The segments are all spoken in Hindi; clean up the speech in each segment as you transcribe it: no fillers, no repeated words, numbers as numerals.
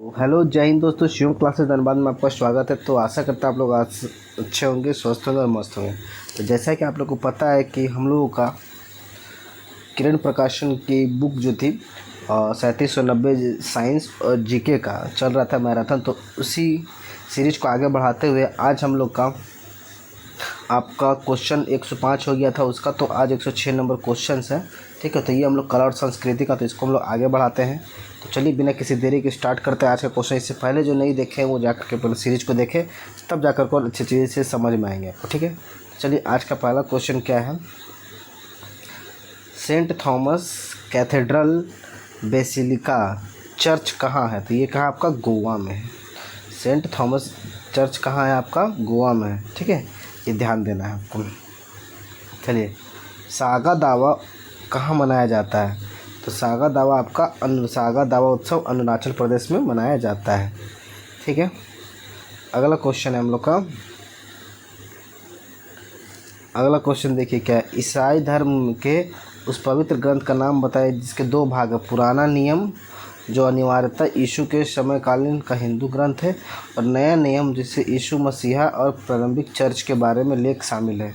हेलो जय हिंद दोस्तों, शिवम क्लासेस धनबाद में आपका स्वागत है। तो आशा करता है आप लोग आज अच्छे होंगे, स्वस्थ होंगे और मस्त होंगे। तो जैसा कि आप लोग को पता है कि हम लोगों का किरण प्रकाशन की बुक जो थी 3790 साइंस और जीके का चल रहा था मैराथन, तो उसी सीरीज को आगे बढ़ाते हुए आज हम लोग का आपका क्वेश्चन 105 हो गया था उसका, तो आज 106 नंबर क्वेश्चन है। ठीक है, तो ये हम लोग कला और संस्कृति का, तो इसको हम लोग आगे बढ़ाते हैं। तो चलिए बिना किसी देरी के स्टार्ट करते हैं आज का क्वेश्चन। इससे पहले जो नहीं देखे वो जाकर के पहले सीरीज को देखें, तब जाकर को अच्छी चीज़ से समझ में आएंगे आपको। ठीक है, चलिए आज का पहला क्वेश्चन क्या है। Saint Thomas Cathedral Basilica church कहाँ है? तो ये कहाँ आपका गोवा में है। सेंट थॉमस चर्च कहाँ है आपका? गोवा में है। ठीक है, ये ध्यान देना है आपको। चलिए, सागा दावा कहाँ मनाया जाता है? तो सागा दावा आपका सागा दावा उत्सव अरुणाचल प्रदेश में मनाया जाता है। ठीक है, अगला क्वेश्चन है हम लोग का। अगला क्वेश्चन देखिए क्या है। ईसाई धर्म के उस पवित्र ग्रंथ का नाम बताइए जिसके दो भाग है। पुराना नियम जो अनिवार्यतः यीशु के समकालीन का हिंदू ग्रंथ है, और नया नियम जिससे यीशु मसीहा और प्रारंभिक चर्च के बारे में लेख शामिल है।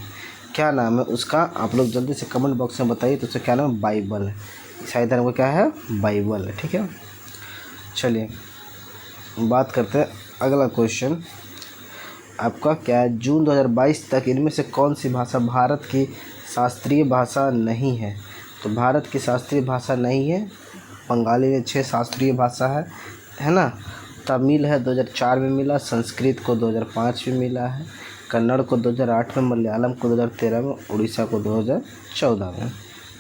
क्या नाम है उसका? आप लोग जल्दी से कमेंट बॉक्स में बताइए। तो उसका क्या नाम है? बाइबल है। ईसाई धर्म का क्या है? बाइबल है। ठीक है, चलिए बात करते हैं अगला क्वेश्चन आपका क्या है। जून 2022 तक इनमें से कौन सी भाषा भारत की शास्त्रीय भाषा नहीं है? तो भारत की शास्त्रीय भाषा नहीं है। बंगाली में 6 शास्त्रीय भाषा है ना। तमिल है 2004 में मिला, संस्कृत को 2005 में मिला है, कन्नड़ को 2008 में, मलयालम को 2013 में, उड़ीसा को 2014 में।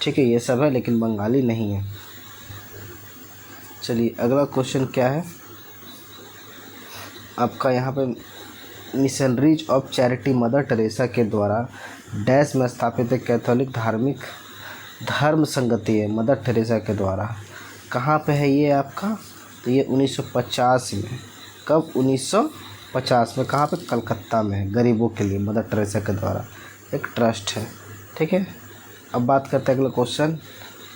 ठीक है, ये सब है लेकिन बंगाली नहीं है। चलिए अगला क्वेश्चन क्या है आपका। यहाँ पे missionaries of charity mother Teresa के द्वारा डैश में स्थापित एक कैथोलिक धार्मिक धर्म संगति है मदर टेरेसा के द्वारा। कहाँ पे है ये आपका? तो ये 1950 में। कब? 1950 में। कहाँ पे? कलकत्ता में है। गरीबों के लिए मदर टेरेसा के द्वारा एक ट्रस्ट है। ठीक है, अब बात करते हैं अगला क्वेश्चन।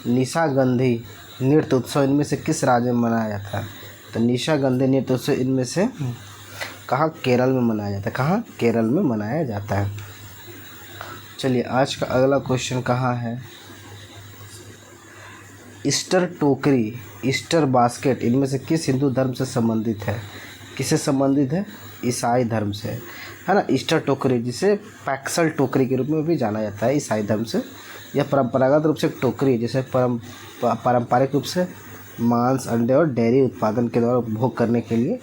निशागंधी नृत्य उत्सव इनमें से किस राज्य में मनाया जाता है? तो निशागंधी नृत्य उत्सव इनमें से कहाँ? केरल में मनाया जाता है। कहाँ? केरल में मनाया जाता है। चलिए आज का अगला क्वेश्चन कहाँ है। ईस्टर टोकरी, ईस्टर बास्केट इनमें से किस हिंदू धर्म से संबंधित है? किससे संबंधित है? ईसाई धर्म से, है ना। ईस्टर टोकरी जिसे पैक्सल टोकरी के रूप में भी जाना जाता है ईसाई धर्म से। यह परंपरागत रूप से एक टोकरी है जिसे पारंपरिक रूप से मांस, अंडे और डेयरी उत्पादन के द्वारा उपभोग करने के लिए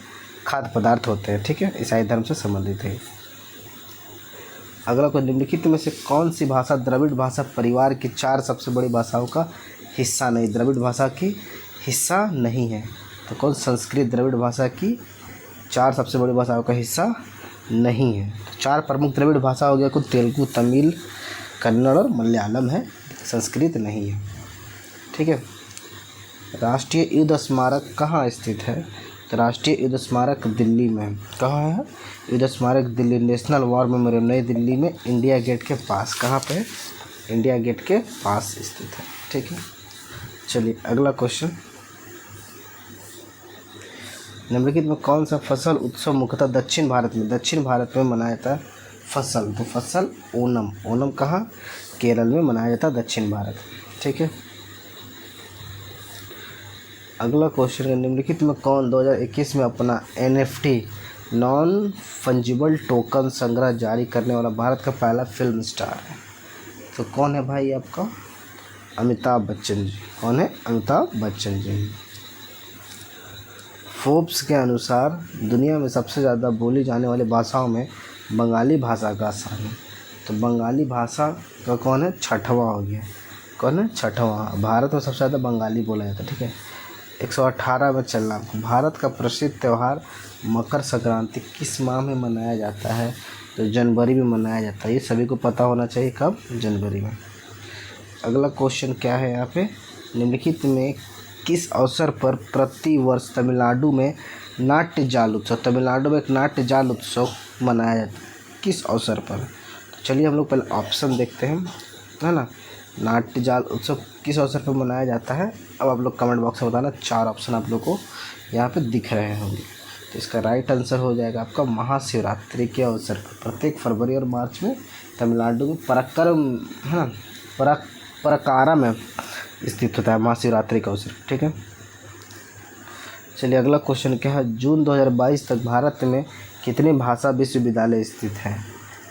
खाद्य पदार्थ होते हैं। ठीक है, ईसाई धर्म से संबंधित है। अगला क्वेश्चन, निम्नलिखित में से कौन सी भाषा द्रविड़ भाषा परिवार की 4 सबसे बड़ी भाषाओं का हिस्सा नहीं? द्रविड़ भाषा की हिस्सा नहीं है। तो कौन? संस्कृत द्रविड़ भाषा की 4 सबसे बड़ी भाषाओं का हिस्सा नहीं है। तो 4 प्रमुख द्रविड़ भाषा हो गया कुछ, तेलुगु, तमिल, कन्नड़ और मलयालम है, युद्ध नहीं है। ठीक है, राष्ट्रीय युद्ध स्मारक कहाँ स्थित है? तो राष्ट्रीय युद्ध स्मारक दिल्ली में है। कहाँ है? युद्ध स्मारक दिल्ली, नेशनल वॉर मेमोरियल नई दिल्ली में इंडिया गेट के पास। कहाँ पे है? इंडिया गेट के पास स्थित है। ठीक है, चलिए अगला क्वेश्चन। निम्नलिखित में कौन सा फसल उत्सव मुख्यतः दक्षिण भारत में मनाया जाता है? फसल, तो फसल ओणम। ओणम कहाँ? केरल में मनाया जाता है, दक्षिण भारत। ठीक है, अगला क्वेश्चन है। निम्नलिखित में कौन 2021 में अपना NFT नॉन फंजिबल टोकन संग्रह जारी करने वाला भारत का पहला फिल्म स्टार है? तो कौन है भाई आपका? अमिताभ बच्चन जी। कौन है? अमिताभ बच्चन जी। फोर्ब्स के अनुसार दुनिया में सबसे ज़्यादा बोली जाने वाली भाषाओं में बंगाली भाषा का स्थान है। तो बंगाली भाषा का कौन है? 6वां हो गया। कौन है? 6वां। भारत में सबसे ज़्यादा बंगाली बोला जाता है। ठीक है, 118 में चलना। भारत का प्रसिद्ध त्यौहार मकर संक्रांति किस माह में मनाया जाता है? तो जनवरी में मनाया जाता है। ये सभी को पता होना चाहिए। कब? जनवरी में। अगला क्वेश्चन क्या है यहाँ पे। निम्नलिखित में किस अवसर पर प्रति वर्ष तमिलनाडु में नाट्य जाल उत्सव, तमिलनाडु में एक नाट्य जाल उत्सव मनाया जाता है? किस अवसर पर? तो चलिए हम लोग पहले ऑप्शन देखते हैं, है ना। नाट्य जाल उत्सव किस अवसर पर मनाया जाता है? अब आप लोग कमेंट बॉक्स में बताना। 4 ऑप्शन आप लोग को यहाँ पे दिख रहे होंगे। तो इसका राइट आंसर हो जाएगा आपका महाशिवरात्रि के अवसर पर। प्रत्येक फरवरी और मार्च में तमिलनाडु में परकारा में स्थित होता है महाशिवरात्रि का अवसर। ठीक है, चलिए अगला क्वेश्चन क्या है। जून 2022 तक भारत में कितने भाषा विश्वविद्यालय स्थित हैं?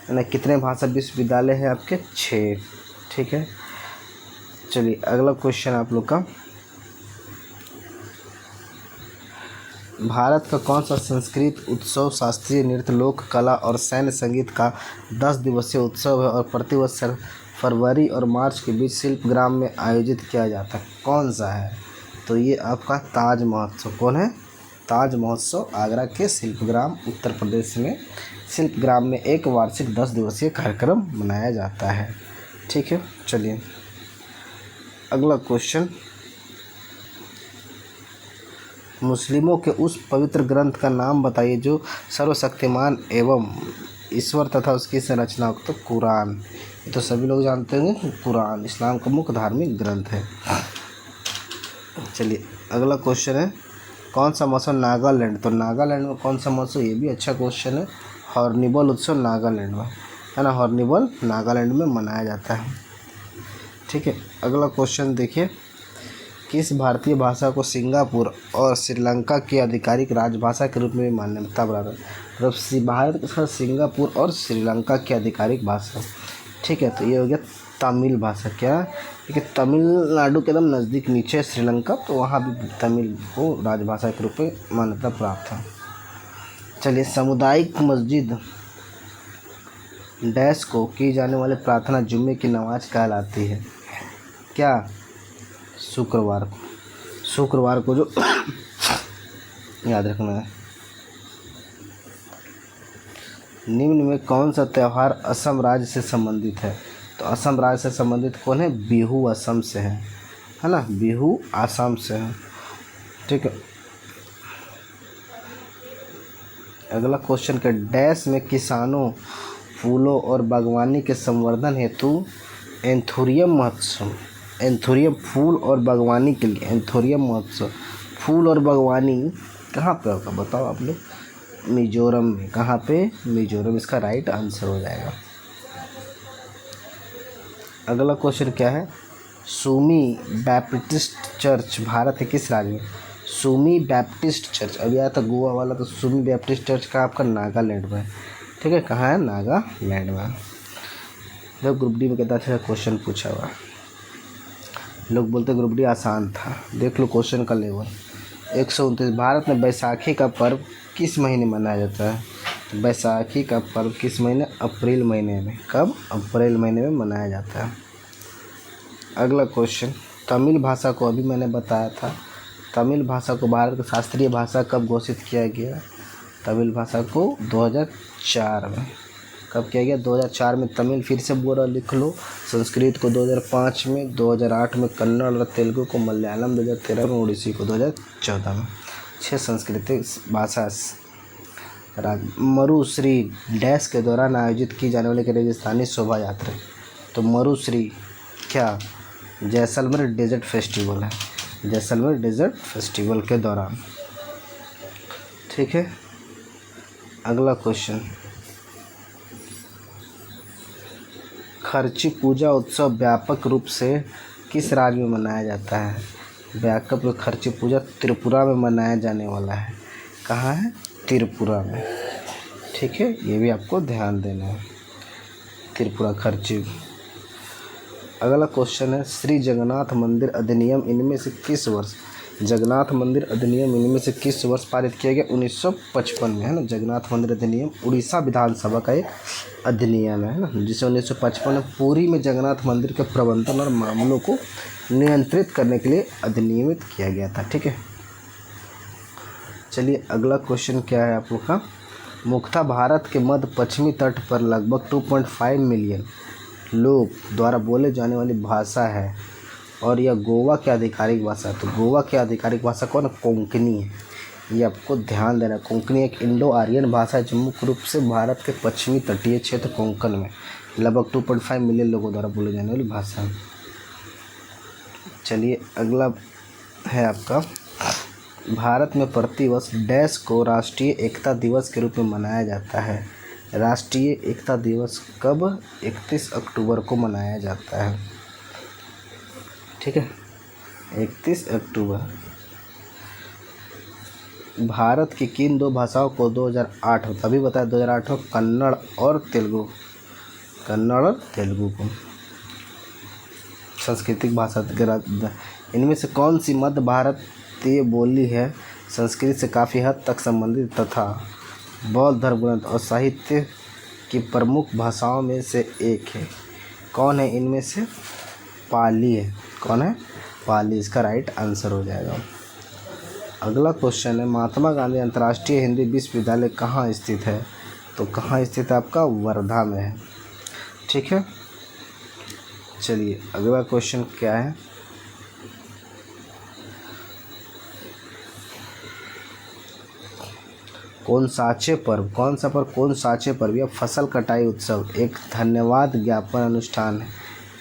यानी कितने भाषा विश्वविद्यालय हैं आपके? 6। ठीक है, चलिए अगला क्वेश्चन आप लोग का। भारत का कौन सा संस्कृत उत्सव शास्त्रीय नृत्य, लोक कला और सैन्य संगीत का 10 दिवसीय उत्सव है और प्रतिवर्ष फरवरी और मार्च के बीच शिल्पग्राम में आयोजित किया जाता है? कौन सा है? तो ये आपका ताज महोत्सव। कौन है? ताज महोत्सव आगरा के शिल्पग्राम उत्तर प्रदेश में शिल्पग्राम में एक वार्षिक 10 दिवसीय कार्यक्रम मनाया जाता है। ठीक है, चलिए अगला क्वेश्चन। मुस्लिमों के उस पवित्र ग्रंथ का नाम बताइए जो सर्वशक्तिमान एवं ईश्वर तथा उसकी संरचना। तो कुरान, ये तो सभी लोग जानते होंगे। कुरान इस्लाम का मुख्य धार्मिक ग्रंथ है। चलिए अगला क्वेश्चन है। कौन सा मौसम नागालैंड? तो नागालैंड में कौन सा मौसम? ये भी अच्छा क्वेश्चन है। हॉर्नबिल उत्सव नागालैंड में है ना, हॉर्नबिल नागालैंड में मनाया जाता है। ठीक है, अगला क्वेश्चन देखिए। किस भारतीय भाषा को सिंगापुर और श्रीलंका की आधिकारिक राजभाषा के रूप में मान्यता प्राप्त है? मतलब भारत के साथ सिंगापुर और श्रीलंका की आधिकारिक भाषा। ठीक है, तो ये हो गया तमिल भाषा। क्या? क्योंकि तमिलनाडु के एकदम नज़दीक नीचे है श्रीलंका, तो वहाँ भी तमिल को राजभाषा के रूप में मान्यता प्राप्त है। चलिए, सामुदायिक मस्जिद डैश को की जाने वाली प्रार्थना जुम्मे की नमाज कहलाती है? क्या? शुक्रवार को जो याद रखना है। निम्न में कौन सा त्यौहार असम राज्य से संबंधित है? तो असम राज्य से संबंधित कौन है? बिहू असम से है ना, बिहू असम से है। ठीक है, अगला क्वेश्चन के डैश में किसानों, फूलों और बागवानी के संवर्धन हेतु एंथोरियम महोत्सव, एंथोरियम फूल और बागवानी के लिए एंथोरियम महोत्सव, फूल और बागवानी कहाँ पे होगा बताओ आप लोग? मिजोरम में। कहाँ पे? मिजोरम, इसका राइट आंसर हो जाएगा। अगला क्वेश्चन क्या है। सुमी बैप्टिस्ट चर्च भारत के किस राज्य में? सुमी बैप्टिस्ट चर्च, अभी आया था गोवा वाला, तो सुमी बैप्टिस्ट चर्च का आपका नागालैंड में। ठीक है, कहाँ है? नागालैंड में। जब ग्रुप डी में कितना अच्छा क्वेश्चन पूछा हुआ, लोग बोलते ग्रुप डी आसान था। देख लो क्वेश्चन का लेवल। 129। भारत में बैसाखी का पर्व किस महीने मनाया जाता है? तो बैसाखी का पर्व किस महीने? अप्रैल महीने में। कब? अप्रैल महीने में मनाया जाता है। अगला क्वेश्चन। तमिल भाषा को अभी मैंने बताया था, तमिल भाषा को भारत की शास्त्रीय भाषा कब घोषित किया गया? तमिल भाषा को 2004 में। कब किया गया? 2004 में। तमिल फिर से पूरा लिख लो। संस्कृत को 2005 में, 2008 में कन्नड़ और तेलुगु को, मलयालम 2013 में, उड़ीसी को 2014 में। 6 सांस्कृतिक भाषा। मरुश्री डैश के दौरान आयोजित की जाने वाली राजस्थानी शोभा यात्रा। तो मरुश्री क्या? जैसलमेर डेजर्ट फेस्टिवल है, जैसलमेर डेजर्ट फेस्टिवल के दौरान। ठीक है, अगला क्वेश्चन। खर्ची पूजा उत्सव व्यापक रूप से किस राज्य में मनाया जाता है? व्यापक रूप खर्ची पूजा त्रिपुरा में मनाया जाने वाला है। कहाँ है? त्रिपुरा में। ठीक है, ये भी आपको ध्यान देना है, त्रिपुरा खर्ची। अगला क्वेश्चन है। श्री जगन्नाथ मंदिर अधिनियम इनमें से किस वर्ष, जगन्नाथ मंदिर अधिनियम इनमें से किस वर्ष पारित किया गया? 1955 में, है ना। जगन्नाथ मंदिर अधिनियम उड़ीसा विधानसभा का एक अधिनियम है ना, जिसे 1955 में पुरी में जगन्नाथ मंदिर के प्रबंधन और मामलों को नियंत्रित करने के लिए अधिनियमित किया गया था। ठीक है, चलिए अगला क्वेश्चन क्या है आप लोग का। मुख्यतः भारत के मध्य पश्चिमी तट पर लगभग 2.5 मिलियन लोग द्वारा बोले जाने वाली भाषा है और यह गोवा की आधिकारिक भाषा है। तो गोवा की आधिकारिक भाषा कौन है? कोंकणी है। ये आपको ध्यान देना है। कोंकणी एक इंडो आर्यन भाषा है जो मुख्य रूप से भारत के पश्चिमी तटीय क्षेत्र कोंकण में लगभग 2.5 मिलियन लोगों द्वारा बोले जाने वाली भाषा है। चलिए अगला है आपका, भारत में प्रतिवर्ष डैश को राष्ट्रीय एकता दिवस के रूप में मनाया जाता है। राष्ट्रीय एकता दिवस कब? 31 अक्टूबर को मनाया जाता है। ठीक है, 31 अक्टूबर। भारत की किन दो भाषाओं को 2008 में, तभी बताया 2008 में, कन्नड़ और तेलुगु को सांस्कृतिक भाषा के इनमें से कौन सी मध्य भारतीय बोली है, संस्कृत से काफ़ी हद तक संबंधित तथा बौद्ध धर्म ग्रंथ और साहित्य की प्रमुख भाषाओं में से एक है? कौन है इनमें से? पाली है। कौन है? पाली इसका राइट आंसर हो जाएगा। अगला क्वेश्चन है, महात्मा गांधी अंतर्राष्ट्रीय हिंदी विश्वविद्यालय कहाँ स्थित है? तो कहाँ स्थित है आपका? वर्धा में है। ठीक है, चलिए अगला क्वेश्चन क्या है, कौन साचे पर्व या फसल कटाई उत्सव एक धन्यवाद ज्ञापन अनुष्ठान है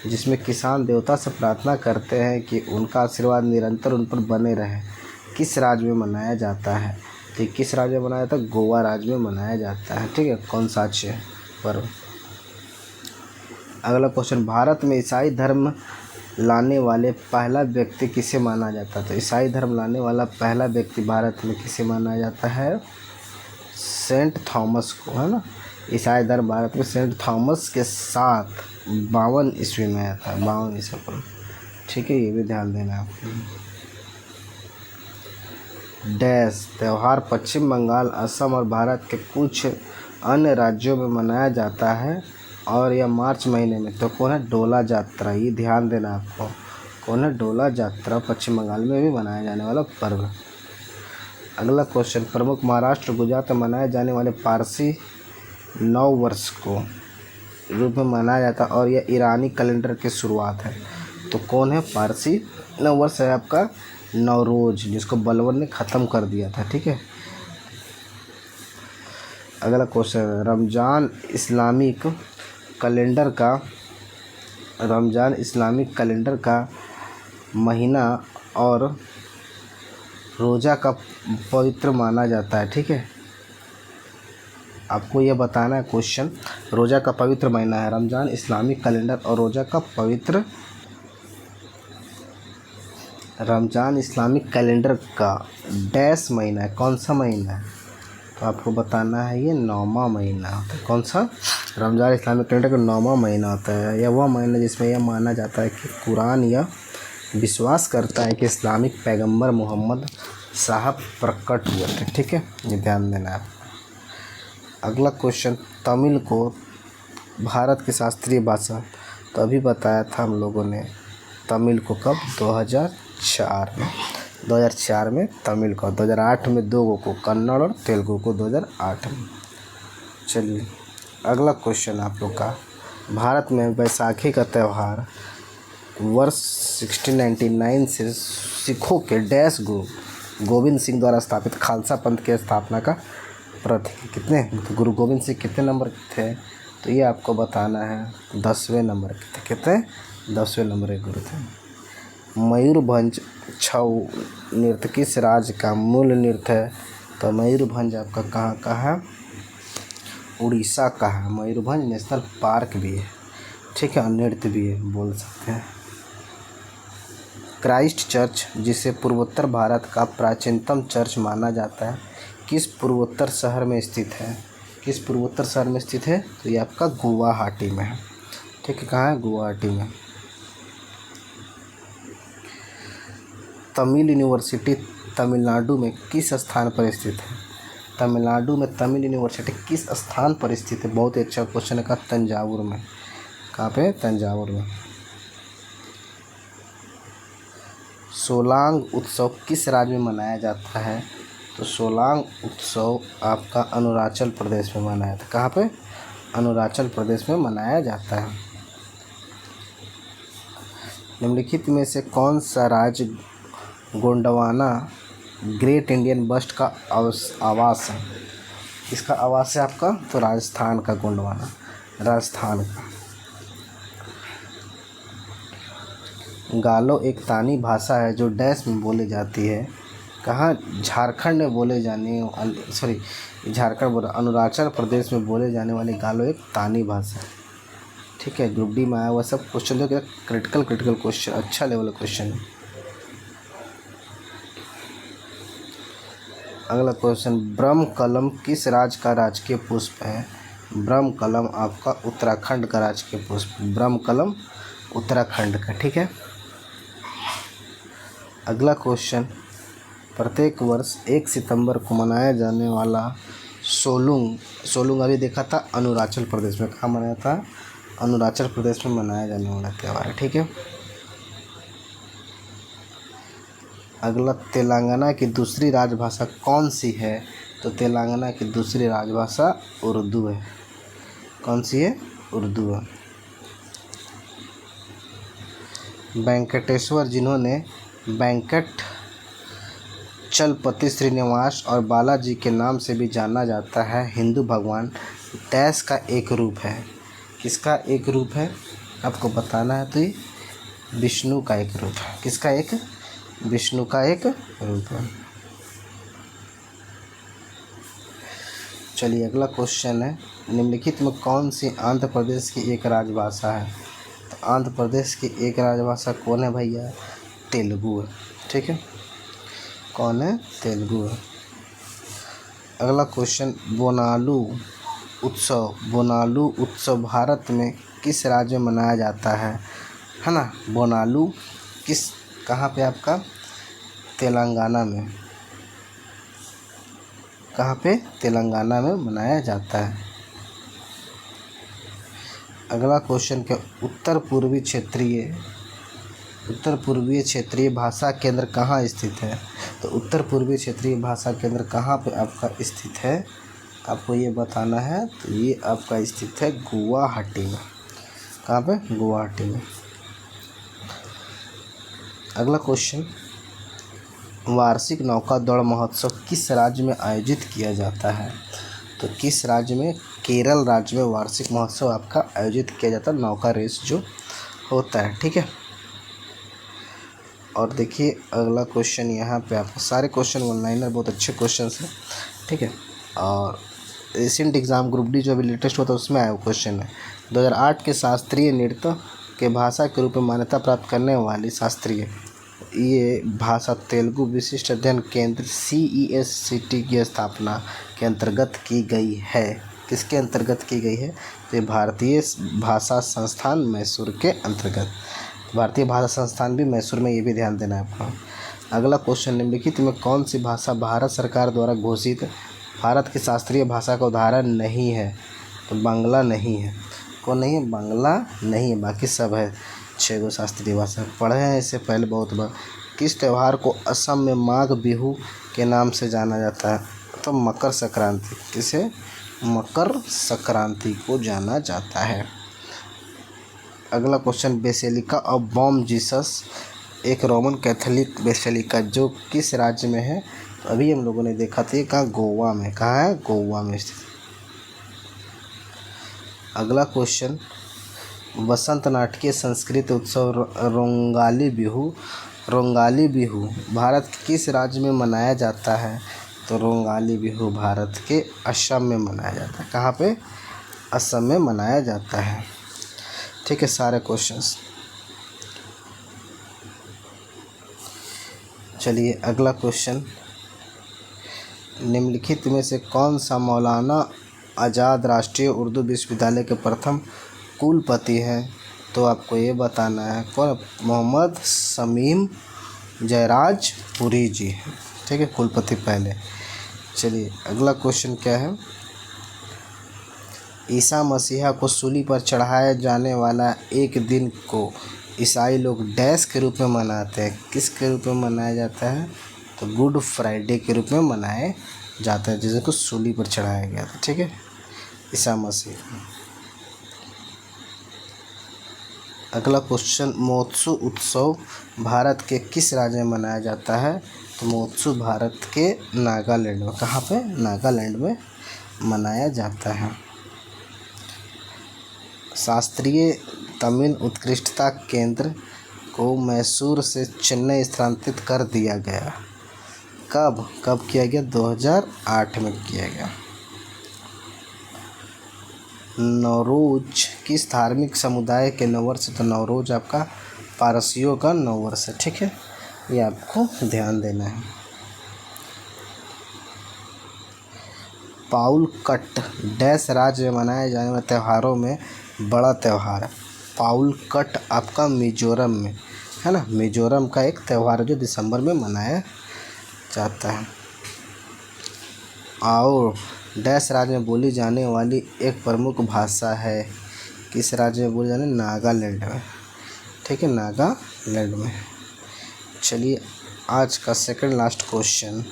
जिसमें किसान देवता से प्रार्थना करते हैं कि उनका आशीर्वाद निरंतर उन पर बने रहे। किस राज्य में मनाया जाता है? तो किस राज्य में मनाया जाता है? गोवा राज्य में मनाया जाता है। ठीक है, कौन साचे पर्व। अगला क्वेश्चन, भारत में ईसाई धर्म लाने वाले पहला व्यक्ति किसे माना जाता है? तो ईसाई धर्म लाने वाला पहला व्यक्ति भारत में किसे माना जाता है? सेंट थॉमस को, है ना। ईसाई धर्म भारत में सेंट थॉमस के साथ 52 ईस्वी में आया था, 52 ईस्वी पर। ठीक है, ये भी ध्यान देना आपको। डैश त्यौहार पश्चिम बंगाल, असम और भारत के कुछ अन्य राज्यों में मनाया जाता है और यह मार्च महीने में। तो कौन है? डोला जात्रा, ये ध्यान देना आपको। कौन है? डोला जात्रा पश्चिम बंगाल में भी मनाया जाने वाला पर्व। अगला क्वेश्चन, प्रमुख महाराष्ट्र गुजरात में मनाए जाने वाले पारसी नव वर्ष को रूप में मनाया जाता है और यह ईरानी कैलेंडर की शुरुआत है। तो कौन है? पारसी नव वर्ष है आपका नवरोज, जिसको बलबन ने ख़त्म कर दिया था। ठीक है, अगला क्वेश्चन, रमज़ान इस्लामिक कैलेंडर का महीना और रोज़ा का पवित्र माना जाता है। ठीक है, आपको यह बताना है क्वेश्चन, रोज़ा का पवित्र महीना है रमज़ान इस्लामिक कैलेंडर और रोज़ा का पवित्र, रमज़ान इस्लामिक कैलेंडर का डैश महीना है, कौन सा महीना है? तो आपको बताना है ये 9वां महीना होता है। कौन सा? रमज़ान इस्लामिक कैलेंडर का 9वां महीना होता है। यह वह महीना जिसमें यह माना जाता है कि कुरान यह विश्वास करता है कि इस्लामिक पैगंबर मोहम्मद साहब प्रकट हुए थे। ठीक है, ये ध्यान देना है। अगला क्वेश्चन, तमिल को भारत की शास्त्रीय भाषा, तो अभी बताया था हम लोगों ने तमिल को कब? 2004 में तमिल को, 2008 में दो को, कन्नड़ और तेलुगु को 2008 में। चलिए अगला क्वेश्चन आप लोग का, भारत में बैसाखी का त्यौहार वर्ष 1699 से सिखों के डैश गुरु गोविंद सिंह द्वारा स्थापित खालसा पंथ के स्थापना का प्रतीक। कितने? तो गुरु गोविंद सिंह कितने नंबर के थे? तो ये आपको बताना है 10वें नंबर के थे। कितने? 10वें नंबर के गुरु थे। मयूरभंज छऊ नृत्य किस राज्य का मूल नृत्य है? तो मयूरभंज आपका कहाँ का है? उड़ीसा का है। मयूरभंज नेशनल पार्क भी है। ठीक है, नृत्य भी है, बोल सकते हैं। क्राइस्ट चर्च, जिसे पूर्वोत्तर भारत का प्राचीनतम चर्च माना जाता है, किस पूर्वोत्तर शहर में स्थित है? किस पूर्वोत्तर शहर में स्थित है? तो ये आपका गुवाहाटी में है। ठीक है, कहाँ है? गुवाहाटी में। तमिल यूनिवर्सिटी तमिलनाडु में किस स्थान पर स्थित है? तमिलनाडु में तमिल यूनिवर्सिटी किस स्थान पर स्थित है? बहुत ही अच्छा क्वेश्चन है। तंजावुर में। कहाँ पे? तंजावुर में। सोलांग उत्सव किस राज्य में मनाया जाता है? तो सोलांग उत्सव आपका अरुणाचल प्रदेश में मनाया था। कहाँ पे? अरुणाचल प्रदेश में मनाया जाता है। निम्नलिखित में से कौन सा राज्य गोंडवाना ग्रेट इंडियन बस्ट का आवास है? इसका आवास है आपका? तो राजस्थान का गोंडवाना, राजस्थान का। गालो एक तानी भाषा है जो डैश में बोली जाती है। कहाँ? झारखंड में बोले जाने सॉरी झारखंड बोला, अरुणाचल प्रदेश में बोले जाने वाली गालो एक तानी भाषा है। ठीक है, ग्रुप डी में आया हुआ सब क्वेश्चन जो क्रिटिकल क्वेश्चन, अच्छा लेवल का क्वेश्चन है। अगला क्वेश्चन, ब्रह्म कलम किस राज्य का राजकीय पुष्प है? ब्रह्म कलम आपका उत्तराखंड का राजकीय पुष्प, ब्रह्म कलम उत्तराखंड का। ठीक है। अगला क्वेश्चन, प्रत्येक वर्ष 1 सितंबर को मनाया जाने वाला सोलुंग अभी देखा था अरुणाचल प्रदेश में, कहाँ मनाया था? अरुणाचल प्रदेश में मनाया जाने वाला त्यौहार है। ठीक है। अगला, तेलंगाना की दूसरी राजभाषा कौन सी है? तो तेलंगाना की दूसरी राजभाषा उर्दू है। कौन सी है? उर्दू है। वेंकटेश्वर, जिन्होंने वेंकट चलपति श्रीनिवास और बालाजी के नाम से भी जाना जाता है, हिंदू भगवान डैश का एक रूप है। किसका एक रूप है आपको बताना है? तो ये विष्णु का एक रूप है। किसका एक? विष्णु का एक रूप है। चलिए अगला क्वेश्चन है, निम्नलिखित में कौन सी आंध्र प्रदेश की एक राजभाषा है? तो आंध्र प्रदेश की एक राजभाषा कौन है भैया? तेलुगु है। ठीक है, कौन है? तेलुगु है। अगला क्वेश्चन, बोनालू उत्सव भारत में किस राज्य में मनाया जाता है ना? बोनालू कहाँ पे आपका? तेलंगाना में। कहाँ पे? तेलंगाना में मनाया जाता है। अगला क्वेश्चन क्या, उत्तर पूर्वीय क्षेत्रीय भाषा केंद्र कहाँ स्थित है? तो उत्तर पूर्वीय क्षेत्रीय भाषा केंद्र कहाँ पे आपका स्थित है, आपको ये बताना है। तो ये आपका स्थित है गुवाहाटी में। कहाँ पे? गुवाहाटी में। अगला क्वेश्चन, वार्षिक नौका दौड़ महोत्सव किस राज्य में आयोजित किया जाता है? तो किस राज्य में? केरल राज्य में वार्षिक महोत्सव आपका आयोजित किया जाता है, नौका रेस जो होता है। ठीक है। और देखिए अगला क्वेश्चन, यहाँ पे आपको सारे क्वेश्चन ऑनलाइनर बहुत अच्छे क्वेश्चन हैं। ठीक है। और रिसेंट एग्ज़ाम ग्रुप डी जो अभी लेटेस्ट होता है उसमें आया क्वेश्चन है, 2008 के शास्त्रीय नृत्य के भाषा के रूप में मान्यता प्राप्त करने वाली शास्त्रीय ये भाषा तेलुगु विशिष्ट अध्ययन केंद्र CESCT की स्थापना के अंतर्गत की गई है। किसके अंतर्गत की गई है? तो भारतीय भाषा संस्थान मैसूर के अंतर्गत। भारतीय भाषा संस्थान भी मैसूर में, ये भी ध्यान देना है आपको। अगला क्वेश्चन, निम्नलिखित में कौन सी भाषा भारत सरकार द्वारा घोषित भारत की शास्त्रीय भाषा का उदाहरण नहीं है? तो बांग्ला नहीं है। कौन नहीं है? बांग्ला नहीं है, बाकी सब है। 6 शास्त्रीय भाषा पढ़े हैं इससे पहले बहुत बार। किस त्यौहार को असम में माघ बिहू के नाम से जाना जाता है? तो मकर संक्रांति। किसे? मकर संक्रांति को जाना जाता है। अगला question, basilica of Bom Jesus एक रोमन कैथोलिक बेसिलिका जो किस राज्य में है? तो अभी हम लोगों ने देखा था, कहाँ? गोवा में। कहाँ है? गोवा में स्थित। अगला क्वेश्चन, वसंत नाटकीय संस्कृत उत्सव रोंगाली बिहू भारत के किस राज्य में मनाया जाता है? तो रोंगाली बिहू भारत के असम में मनाया जाता है। कहाँ पे? असम में मनाया जाता है। ठीक है, सारे क्वेश्चंस। चलिए अगला क्वेश्चन, निम्नलिखित में से कौन सा मौलाना आज़ाद राष्ट्रीय उर्दू विश्वविद्यालय के प्रथम कुलपति हैं? तो आपको ये बताना है कौन? मोहम्मद शमीम जयराज पुरी जी हैं। ठीक है, कुलपति पहले। चलिए अगला क्वेश्चन क्या है, ईसा मसीहा को सूली पर चढ़ाया जाने वाला एक दिन को ईसाई लोग डैश के रूप में मनाते हैं? किस के रूप में मनाया जाता है? तो गुड फ्राइडे के रूप में मनाए जाता है, जिसको सूली पर चढ़ाया गया था। ठीक है, ईसा मसीह। अगला क्वेश्चन, महोत्सव उत्सव भारत के किस राज्य में मनाया जाता है? तो महोत्सव भारत के नागालैंड में। कहाँ पे? नागालैंड में मनाया जाता है। शास्त्रीय तमिल उत्कृष्टता केंद्र को मैसूर से चेन्नई स्थानांतरित कर दिया गया। कब किया गया? 2008 में किया गया। नवरोज किस धार्मिक समुदाय के नववर्ष? तो नवरोज आपका पारसियों का नववर्ष है। ठीक है, ये आपको ध्यान देना है। पाउल कट डैश राज्य में मनाए जाने वाले त्योहारों में बड़ा त्यौहार है। पाउल कट आपका मिजोरम में है ना, मिजोरम का एक त्यौहार है जो दिसंबर में मनाया जाता है। और डैश राज्य में बोली जाने वाली एक प्रमुख भाषा है। किस राज्य में बोली जाने? नागालैंड में। ठीक है, नागालैंड में। चलिए आज का सेकंड लास्ट क्वेश्चन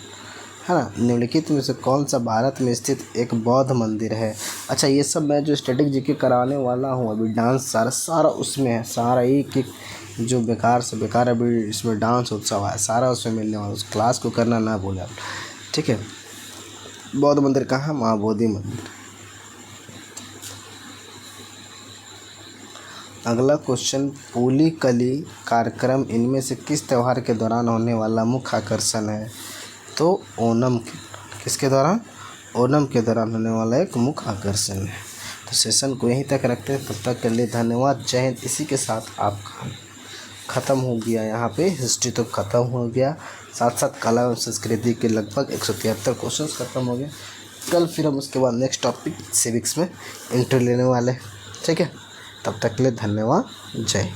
है ना, निम्नलिखित में से कौन सा भारत में स्थित एक बौद्ध मंदिर है? अच्छा, ये सब मैं जो स्टैटिक जीके कराने वाला हूँ अभी, डांस सारा उसमें है, सारा एक जो बेकार से बेकार अभी इसमें डांस उत्सव है, सारा उसमें मिलने वाला। उस क्लास को करना ना भूलें आप। ठीक है, बौद्ध मंदिर कहाँ है? महाबोधि मंदिर। अगला क्वेश्चन, पुलिकली कार्यक्रम इनमें से किस त्यौहार के दौरान होने वाला मुख्य आकर्षण है? तो ओणम किसके दौरान? ओणम के दौरान होने वाला एक मुख्य आकर्षण है। तो सेशन को यहीं तक रखते हैं, तब तक के लिए धन्यवाद, जय हिंद। इसी के साथ आपका ख़त्म हो गया, यहाँ पे हिस्ट्री तो ख़त्म हो गया, साथ साथ कला एवं संस्कृति के लगभग 173 क्वेश्चन ख़त्म हो गए। कल फिर हम उसके बाद नेक्स्ट टॉपिक सिविक्स में इंटरव्यू लेने वाले। ठीक है, तब तक के लिए धन्यवाद, जय हिंद।